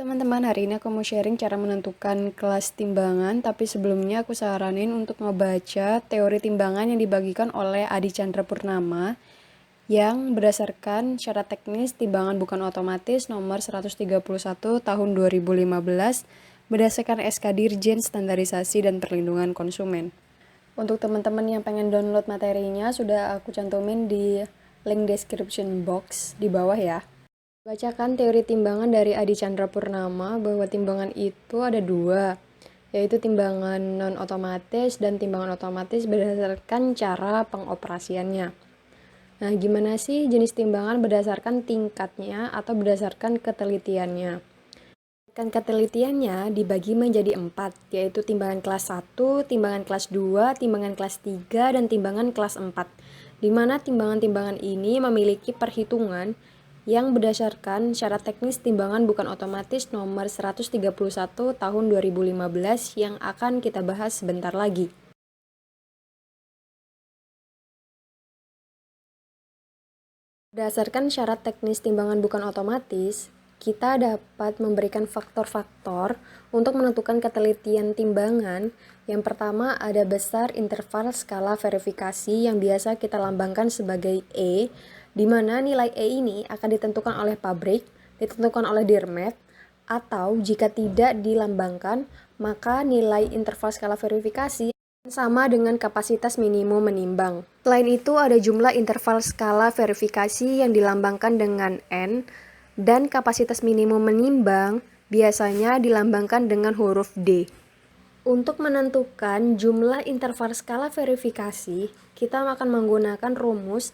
Teman-teman, hari ini aku mau sharing cara menentukan kelas timbangan, tapi sebelumnya aku saranin untuk ngebaca teori timbangan yang dibagikan oleh Adi Chandra Purnama yang berdasarkan syarat teknis timbangan bukan otomatis nomor 131 tahun 2015 berdasarkan SK Dirjen Standarisasi dan Perlindungan Konsumen. Untuk teman-teman yang pengen download materinya sudah aku cantumin di link description box di bawah ya. Bacakan teori timbangan dari Adi Chandra Purnama bahwa timbangan itu ada dua, yaitu timbangan non-otomatis dan timbangan otomatis berdasarkan cara pengoperasiannya. Nah, gimana sih jenis timbangan berdasarkan tingkatnya atau berdasarkan ketelitiannya? Ketelitiannya dibagi menjadi 4, yaitu timbangan kelas 1, timbangan kelas 2, timbangan kelas 3, dan timbangan kelas 4. Di mana timbangan-timbangan ini memiliki perhitungan yang berdasarkan syarat teknis timbangan bukan otomatis nomor 131 tahun 2015 yang akan kita bahas sebentar lagi. Berdasarkan syarat teknis timbangan bukan otomatis, kita dapat memberikan faktor-faktor untuk menentukan ketelitian timbangan. Yang pertama ada besar interval skala verifikasi yang biasa kita lambangkan sebagai E, di mana nilai E ini akan ditentukan oleh pabrik, ditentukan oleh Dirmet, atau jika tidak dilambangkan, maka nilai interval skala verifikasi sama dengan kapasitas minimum menimbang. Selain itu ada jumlah interval skala verifikasi yang dilambangkan dengan N dan kapasitas minimum menimbang biasanya dilambangkan dengan huruf D. Untuk menentukan jumlah interval skala verifikasi, kita akan menggunakan rumus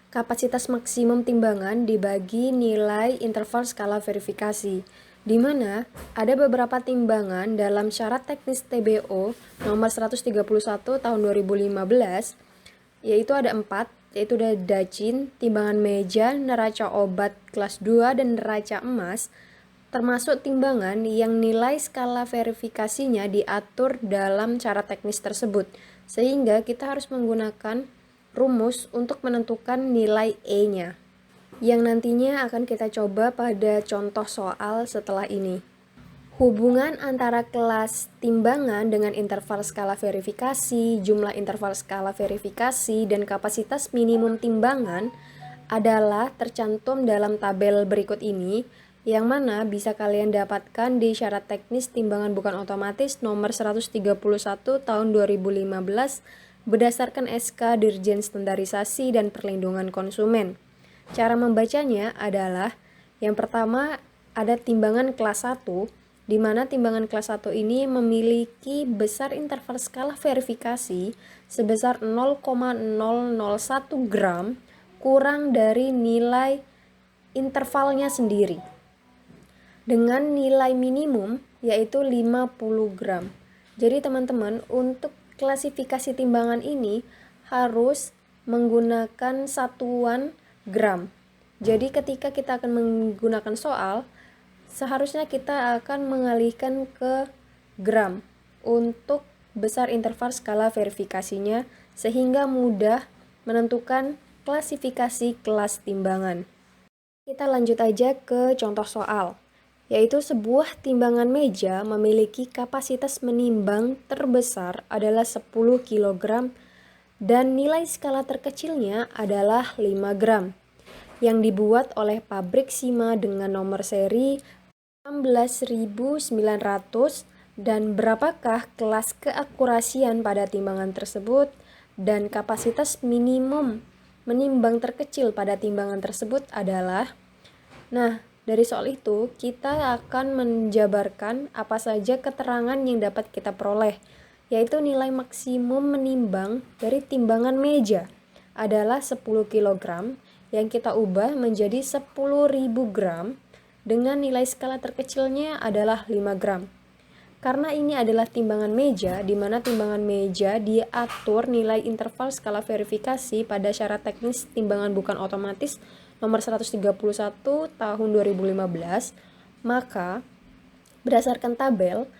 kapasitas maksimum timbangan dibagi nilai interval skala verifikasi, di mana ada beberapa timbangan dalam syarat teknis TBO nomor 131 tahun 2015, yaitu ada 4, yaitu ada dacin, timbangan meja, neraca obat kelas 2, dan neraca emas, termasuk timbangan yang nilai skala verifikasinya diatur dalam syarat teknis tersebut, sehingga kita harus menggunakan rumus untuk menentukan nilai E-nya, yang nantinya akan kita coba pada contoh soal setelah ini. Hubungan antara kelas timbangan dengan interval skala verifikasi, jumlah interval skala verifikasi, dan kapasitas minimum timbangan adalah tercantum dalam tabel berikut ini, yang mana bisa kalian dapatkan di syarat teknis timbangan bukan otomatis nomor 131 tahun 2015 berdasarkan SK Dirjen Standarisasi dan Perlindungan Konsumen. Cara membacanya adalah, yang pertama ada timbangan kelas 1, di mana timbangan kelas 1 ini memiliki besar interval skala verifikasi sebesar 0,001 gram kurang dari nilai intervalnya sendiri, dengan nilai minimum yaitu 50 gram. Jadi teman-teman, untuk klasifikasi timbangan ini harus menggunakan satuan gram. Jadi ketika kita akan menggunakan soal, seharusnya kita akan mengalihkan ke gram untuk besar interval skala verifikasinya, sehingga mudah menentukan klasifikasi kelas timbangan. Kita lanjut aja ke contoh soal, yaitu sebuah timbangan meja memiliki kapasitas menimbang terbesar adalah 10 kg dan nilai skala terkecilnya adalah 5 gram, yang dibuat oleh pabrik Sima dengan nomor seri 16.900, dan berapakah kelas keakurasian pada timbangan tersebut dan kapasitas minimum menimbang terkecil pada timbangan tersebut adalah. Nah, dari soal itu kita akan menjabarkan apa saja keterangan yang dapat kita peroleh, yaitu nilai maksimum menimbang dari timbangan meja adalah 10 kg yang kita ubah menjadi 10.000 gram dengan nilai skala terkecilnya adalah 5 gram. Karena ini adalah timbangan meja, di mana timbangan meja diatur nilai interval skala verifikasi pada syarat teknis timbangan bukan otomatis nomor 131 tahun 2015, maka berdasarkan tabel,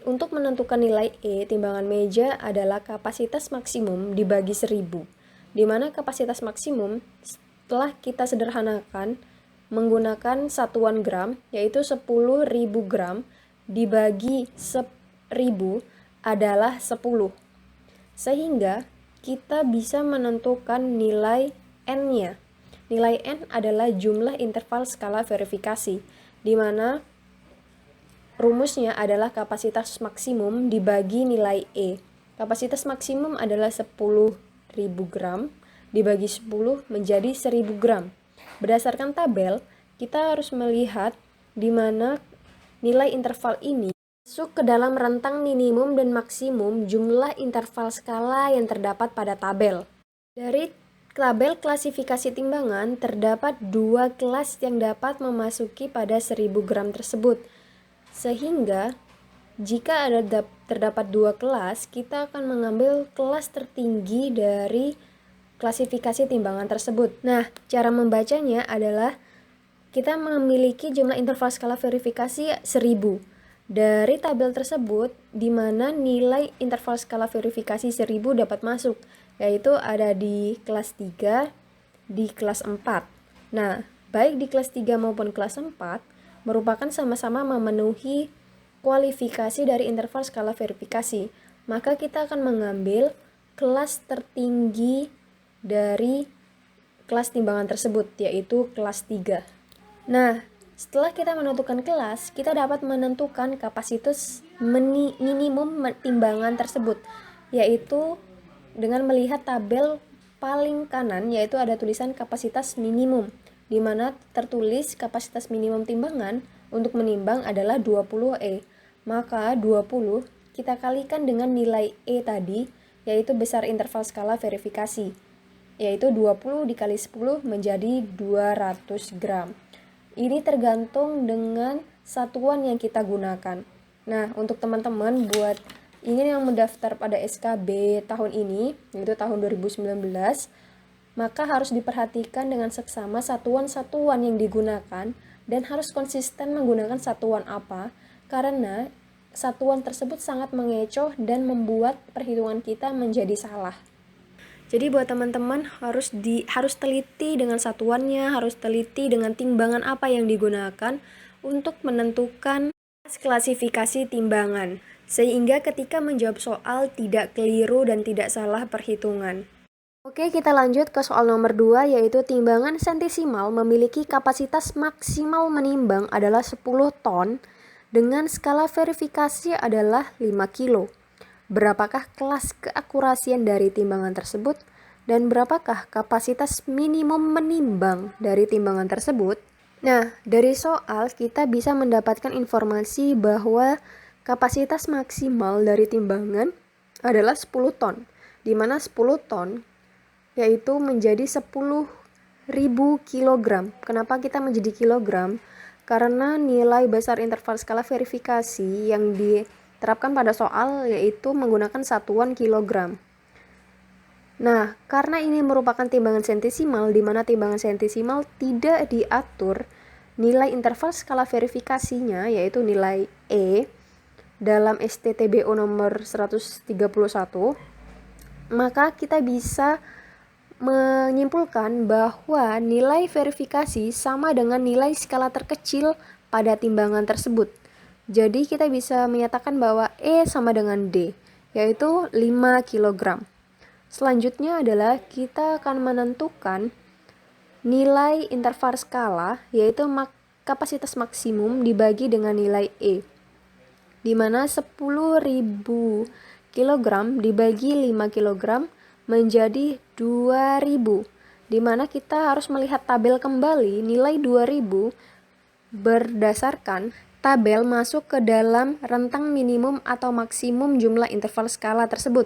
untuk menentukan nilai E timbangan meja adalah kapasitas maksimum dibagi 1000, di mana kapasitas maksimum setelah kita sederhanakan menggunakan satuan gram, yaitu 10.000 gram dibagi 1.000 adalah 10. Sehingga kita bisa menentukan nilai N-nya. Nilai N adalah jumlah interval skala verifikasi, di mana rumusnya adalah kapasitas maksimum dibagi nilai E. Kapasitas maksimum adalah 10.000 gram dibagi 10 menjadi 1.000 gram. Berdasarkan tabel, kita harus melihat di mana nilai interval ini masuk ke dalam rentang minimum dan maksimum jumlah interval skala yang terdapat pada tabel. Dari tabel klasifikasi timbangan, terdapat 2 kelas yang dapat memasuki pada 1.000 gram tersebut. Sehingga, jika terdapat 2 kelas, kita akan mengambil kelas tertinggi dari klasifikasi timbangan tersebut. Nah, cara membacanya adalah kita memiliki jumlah interval skala verifikasi 1.000. Dari tabel tersebut, di mana nilai interval skala verifikasi 1.000 dapat masuk, yaitu ada di kelas 3, di kelas 4. Nah, baik di kelas 3 maupun kelas 4 merupakan sama-sama memenuhi kualifikasi dari interval skala verifikasi. Maka kita akan mengambil kelas tertinggi dari kelas timbangan tersebut, yaitu kelas 3. Nah, setelah kita menentukan kelas, kita dapat menentukan kapasitas minimum timbangan tersebut, yaitu dengan melihat tabel paling kanan, yaitu ada tulisan kapasitas minimum, di mana tertulis kapasitas minimum timbangan untuk menimbang adalah 20E. Maka 20 kita kalikan dengan nilai E tadi, yaitu besar interval skala verifikasi, yaitu 20 dikali 10 menjadi 200 gram. Ini tergantung dengan satuan yang kita gunakan. Nah, untuk teman-teman buat ingin yang mendaftar pada SKB tahun ini, yaitu tahun 2019, maka harus diperhatikan dengan seksama satuan-satuan yang digunakan dan harus konsisten menggunakan satuan apa, karena satuan tersebut sangat mengecoh dan membuat perhitungan kita menjadi salah. Jadi buat teman-teman harus teliti dengan satuannya, harus teliti dengan timbangan apa yang digunakan untuk menentukan klasifikasi timbangan, sehingga ketika menjawab soal tidak keliru dan tidak salah perhitungan. Oke, kita lanjut ke soal nomor 2, yaitu timbangan sentisimal memiliki kapasitas maksimal menimbang adalah 10 ton dengan skala verifikasi adalah 5 kilo. Berapakah kelas keakurasian dari timbangan tersebut dan berapakah kapasitas minimum menimbang dari timbangan tersebut? Nah, dari soal kita bisa mendapatkan informasi bahwa kapasitas maksimal dari timbangan adalah 10 ton, di mana 10 ton yaitu menjadi 10.000 kilogram. Kenapa kita menjadi kilogram? Karena nilai besar interval skala verifikasi yang diterapkan pada soal yaitu menggunakan satuan kilogram. Nah, karena ini merupakan timbangan sentisimal, di mana timbangan sentisimal tidak diatur nilai interval skala verifikasinya, yaitu nilai E, dalam STTBO nomor 131, maka kita bisa menyimpulkan bahwa nilai verifikasi sama dengan nilai skala terkecil pada timbangan tersebut. Jadi kita bisa menyatakan bahwa E sama dengan D, yaitu 5 kg. Selanjutnya adalah kita akan menentukan nilai interval skala, yaitu kapasitas maksimum dibagi dengan nilai E, di mana 10.000 kg dibagi 5 kg menjadi 2.000, di mana kita harus melihat tabel kembali nilai 2.000 berdasarkan tabel masuk ke dalam rentang minimum atau maksimum jumlah interval skala tersebut.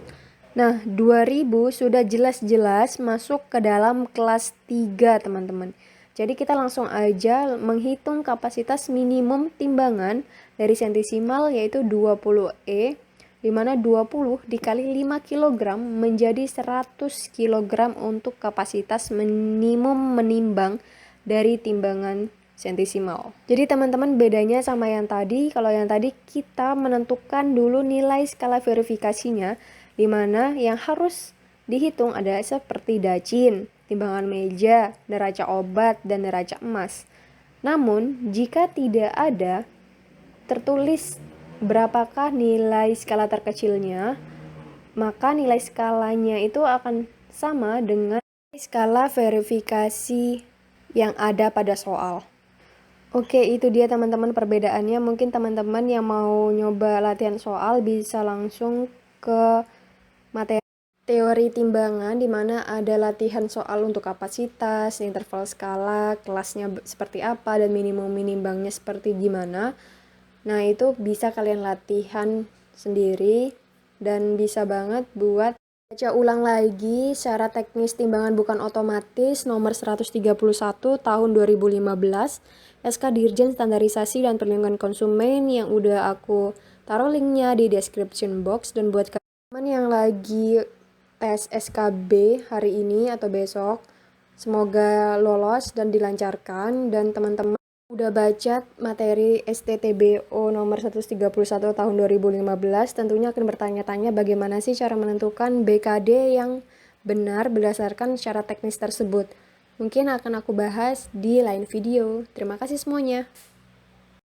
Nah, 2.000 sudah jelas-jelas masuk ke dalam kelas 3, teman-teman. Jadi kita langsung aja menghitung kapasitas minimum timbangan dari sentisimal, yaitu 20E, di mana 20 dikali 5 kg menjadi 100 kg untuk kapasitas minimum menimbang dari timbangan sentisimal. Jadi teman-teman bedanya sama yang tadi, kalau yang tadi kita menentukan dulu nilai skala verifikasinya, di mana yang harus dihitung ada seperti dacin, timbangan meja, neraca obat, dan neraca emas. Namun, jika tidak ada tertulis berapakah nilai skala terkecilnya, maka nilai skalanya itu akan sama dengan skala verifikasi yang ada pada soal. Oke, itu dia teman-teman perbedaannya. Mungkin teman-teman yang mau nyoba latihan soal bisa langsung ke materi teori timbangan, di mana ada latihan soal untuk kapasitas, interval skala, kelasnya seperti apa, dan minimum minimbangnya seperti gimana. Nah, itu bisa kalian latihan sendiri dan bisa banget buat baca ulang lagi secara teknis timbangan bukan otomatis nomor 131 tahun 2015 SK Dirjen Standarisasi dan Perlindungan Konsumen yang udah aku taruh linknya di description box. Dan buat kalian yang lagi tes SKB hari ini atau besok, semoga lolos dan dilancarkan. Dan teman-teman udah baca materi STTBO nomor 131 tahun 2015, tentunya akan bertanya-tanya bagaimana sih cara menentukan BKD yang benar berdasarkan syarat teknis tersebut. Mungkin akan aku bahas di lain video. Terima kasih semuanya.